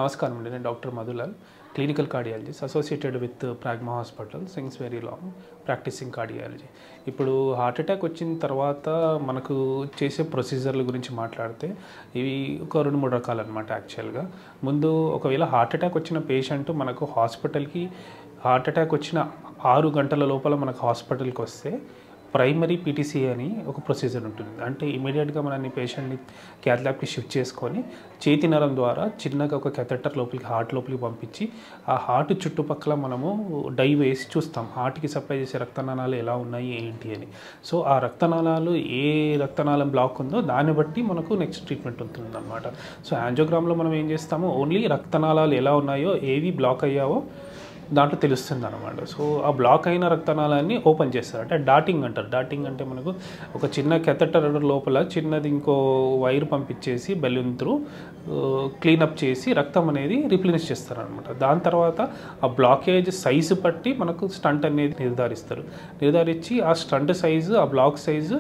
నమస్కారం అండి. నేను doctor Madhulal, clinical cardiologist associated with Pragma hospital since very long practising cardiology. ఇప్పుడు హార్ట్ అటాక్ వచ్చిన తర్వాత మనకు చేసే ప్రొసీజర్ల గురించి మాట్లాడితే ఇవి ఒక 2-3 రకాలు అనమాట. యాక్చువల్గా ముందు ఒకవేళ హార్ట్ అటాక్ వచ్చిన పేషెంట్ మనకు హాస్పిటల్కి హార్ట్ అటాక్ వచ్చిన 6 గంటల లోపల మనకు హాస్పిటల్కి వస్తే ప్రైమరీ పీటీసీ అని ఒక ప్రొసీజర్ ఉంటుంది. అంటే ఇమీడియట్గా మనని పేషెంట్ని క్యాత్ ల్యాబ్కి షిఫ్ట్ చేసుకొని చేతి నరం ద్వారా చిన్నగా ఒక కెథెటర్ లోపలికి హార్ట్ లోపలికి పంపించి ఆ హార్ట్ చుట్టుపక్కల మనము డై వేసి చూస్తాం హార్ట్కి సప్లై చేసే రక్తనాళాలు ఎలా ఉన్నాయి ఏంటి అని. సో ఆ రక్తనాళాలు ఏ రక్తనాళం బ్లాక్ ఉందో దాన్ని బట్టి మనకు నెక్స్ట్ ట్రీట్మెంట్ ఉంటుంది అన్నమాట. సో యాంజియోగ్రామ్లో మనం ఏం చేస్తాము, ఓన్లీ రక్తనాళాలు ఎలా ఉన్నాయో ఏవి బ్లాక్ అయ్యావో దాంట్లో తెలుస్తుంది అనమాట. సో ఆ బ్లాక్ అయిన రక్తనాళాన్ని ఓపెన్ చేస్తారు, అంటే డాటింగ్ అంటారు. డాటింగ్ అంటే మనకు ఒక చిన్న కెథెటర్ లోపల చిన్నది ఇంకో వైర్ పంపించేసి బెలూన్ త్రూ క్లీనప్ చేసి రక్తం అనేది రిప్లెనిష్ చేస్తారు అనమాట. దాని తర్వాత ఆ బ్లాకేజ్ సైజు బట్టి మనకు స్టంట్ అనేది నిర్ధారించి ఆ స్టంట్ సైజు ఆ బ్లాక్ సైజు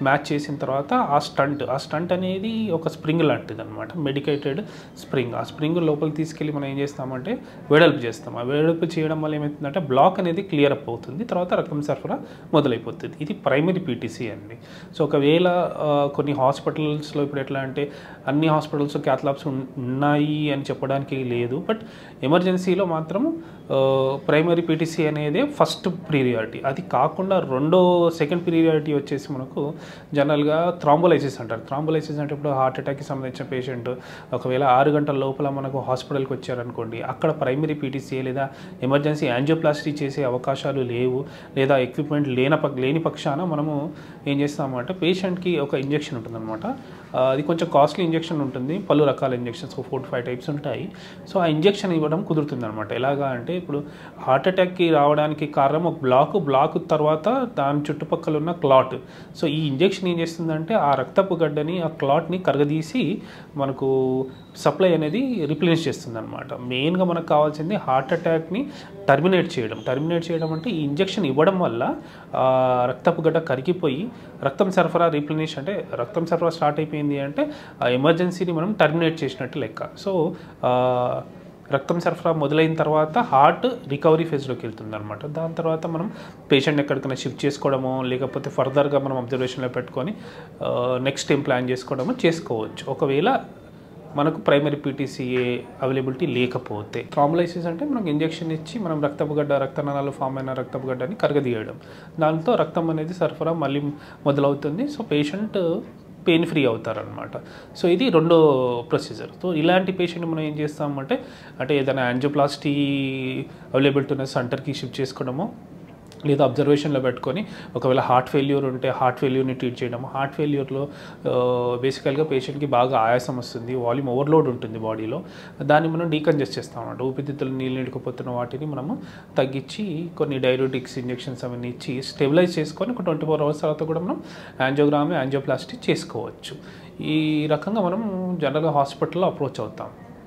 మ్యాచ్ చేసిన తర్వాత ఆ స్టంట్ అనేది ఒక స్ప్రింగ్ లాంటిది అనమాట, మెడికేటెడ్ స్ప్రింగ్. ఆ స్ప్రింగ్ లోపల తీసుకెళ్ళి మనం ఏం చేస్తామంటే వెడల్పు చేస్తాం. ఆ వెడల్పు చేయడం వల్ల ఏమవుతుందంటే బ్లాక్ అనేది క్లియర్ అప్ అవుతుంది, తర్వాత రక్తం సరఫరా మొదలైపోతుంది. ఇది ప్రైమరీ పీటీసీ అండి. సో ఒకవేళ కొన్ని హాస్పిటల్స్లో ఇప్పుడు ఎట్లా అంటే అన్ని హాస్పిటల్స్ క్యాత్ ల్యాబ్స్ ఉన్నాయి అని చెప్పడానికి లేదు, బట్ ఎమర్జెన్సీలో మాత్రం ప్రైమరీ పీటీసీ అనేది ఫస్ట్ ప్రియారిటీ. అది కాకుండా సెకండ్ ప్రియారిటీ వచ్చేసి మనకు జనరల్గా థ్రాంబోలైసిస్ అంటారు. థ్రాంబోలైసిస్ అంటే ఇప్పుడు హార్ట్ అటాక్కి సంబంధించిన పేషెంట్ ఒకవేళ 6 గంటల లోపల మనకు హాస్పిటల్కి వచ్చారనుకోండి, అక్కడ ప్రైమరీ పీటీసీ లేదా ఎమర్జెన్సీ యాంజియోప్లాస్టీ చేసే అవకాశాలు లేవు, లేదా ఎక్విప్మెంట్ లేని పక్షాన మనము ఏం చేస్తామంటే పేషెంట్కి ఒక ఇంజెక్షన్ ఉంటుందన్నమాట. అది కొంచెం కాస్ట్లీ ఇంజెక్షన్ ఉంటుంది, పలు రకాల ఇంజెక్షన్స్ 4-5 టైప్స్ ఉంటాయి. సో ఆ ఇంజెక్షన్ ఇవ్వడం కుదురుతుంది అనమాట. ఎలాగా అంటే ఇప్పుడు హార్ట్ అటాక్కి రావడానికి కారణం ఒక బ్లాక్ తర్వాత దాని చుట్టుపక్కల ఉన్న క్లాట్. సో ఈ ఇంజెక్షన్ ఏం చేస్తుందంటే ఆ రక్తపు గడ్డని ఆ క్లాట్ని కరగదీసి మనకు సప్లై అనేది రిప్లెనిష్ చేస్తుంది అనమాట. మెయిన్గా మనకు కావాల్సింది హార్ట్ అటాక్ని టర్మినేట్ చేయడం అంటే ఈ ఇంజెక్షన్ ఇవ్వడం వల్ల రక్తపు గడ్డ కరిగిపోయి రక్తం సరఫరా రిప్లెనిష్, అంటే రక్తం సరఫరా స్టార్ట్ అయిపోయింది అంటే ఆ ఎమర్జెన్సీని మనం టర్మినేట్ చేసినట్టు లెక్క. సో రక్తం సరఫరా మొదలైన తర్వాత హార్ట్ రికవరీ ఫేజ్లోకి వెళ్తుంది అనమాట. దాని తర్వాత మనం పేషెంట్ ఎక్కడికైనా షిఫ్ట్ చేసుకోవడమో లేకపోతే ఫర్దర్గా మనం అబ్జర్వేషన్లో పెట్టుకొని నెక్స్ట్ ఏం ప్లాన్ చేసుకోవచ్చు ఒకవేళ మనకు ప్రైమరీ పీటీసీఏ అవైలబిలిటీ లేకపోతే. థ్రాంబోలైసిస్ అంటే మనకు ఇంజెక్షన్ ఇచ్చి మనం రక్తనాళాలు ఫామ్ అయిన రక్తపు గడ్డని కరగదీయడం, దాంతో రక్తం అనేది సరఫరా మళ్ళీ మొదలవుతుంది. సో పేషెంట్ పెయిన్ ఫ్రీ అవుతారనమాట. సో ఇది రెండో ప్రొసీజర్. సో ఇలాంటి పేషెంట్ మనం ఏం చేస్తామంటే ఏదైనా యాంజియోప్లాస్టీ అవైలబిలిటీ ఉన్న సెంటర్కి షిఫ్ట్ చేసుకోవడమో లేదా అబ్జర్వేషన్లో పెట్టుకొని ఒకవేళ హార్ట్ ఫెయిల్యూర్ ఉంటే హార్ట్ ఫెయిల్యూర్ని ట్రీట్ చేయడము. హార్ట్ ఫెయిల్యూర్లో బేసికల్గా పేషెంట్కి బాగా ఆయాసం వస్తుంది, వాల్యూమ్ ఓవర్లోడ్ ఉంటుంది బాడీలో. దాన్ని మనం డీకంజెస్ట్ చేస్తాం అన్నమాట. ఊపిరితిత్తులు నీళ్ళు నిండుకుపోతున్న వాటిని మనము తగ్గించి కొన్ని డైయూరిటిక్స్ ఇంజెక్షన్స్ అవన్నీ ఇచ్చి స్టెబిలైజ్ చేసుకొని ఒక 24 అవర్స్ తర్వాత కూడా మనం యాంజియోప్లాస్టీ చేసుకోవచ్చు. ఈ రకంగా మనం జనరల్గా హాస్పిటల్లో అప్రోచ్ అవుతాం.